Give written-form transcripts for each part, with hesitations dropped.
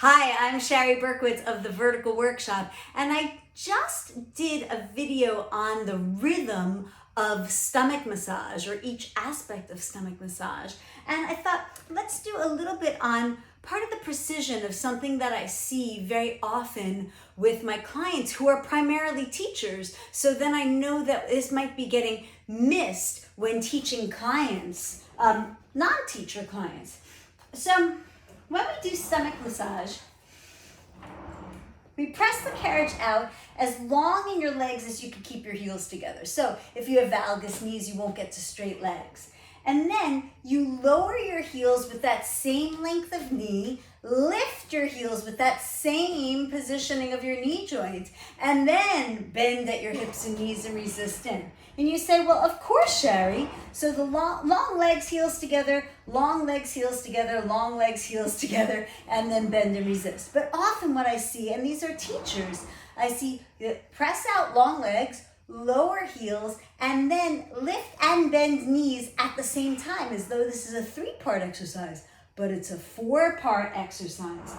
Hi, I'm Shari Berkowitz of the Vertical Workshop, and I just did a video on the rhythm of stomach massage, or each aspect of stomach massage. And I thought, let's do a little bit on part of the precision of something that I see very often with my clients who are primarily teachers. So then I know that this might be getting missed when teaching clients, non-teacher clients. So when we do stomach massage, we press the carriage out as long in your legs as you can keep your heels together. So if you have valgus knees, you won't get to straight legs. And then you lower your heels with that same length of knee, lift your heels with that same positioning of your knee joints, and then bend at your hips and knees and resist in. And you say, well, of course, Shari. So the long legs, heels together, long legs, heels together, long legs, heels together, and then bend and resist. But often what I see, and these are teachers, I see press out long legs, lower heels, and then lift and bend knees at the same time, as though this is a 3-part exercise, but it's a 4-part exercise.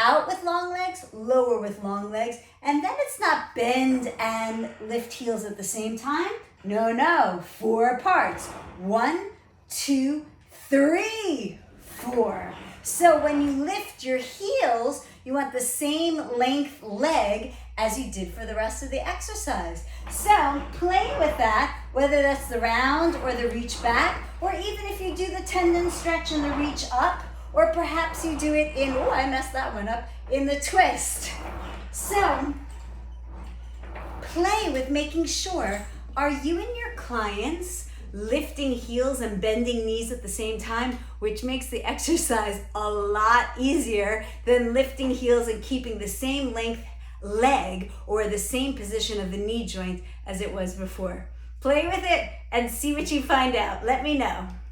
Out with long legs, lower with long legs, and then it's not bend and lift heels at the same time. No, 4 parts. 1, 2, 3, 4. So when you lift your heels, you want the same length leg as you did for the rest of the exercise. So play with that, whether that's the round or the reach back, or even if you do the tendon stretch and the reach up, or perhaps you do it in, oh, I messed that one up, in the twist. So play with making sure, are you and your clients lifting heels and bending knees at the same time, which makes the exercise a lot easier than lifting heels and keeping the same length leg or the same position of the knee joint as it was before. Play with it and see what you find out. Let me know.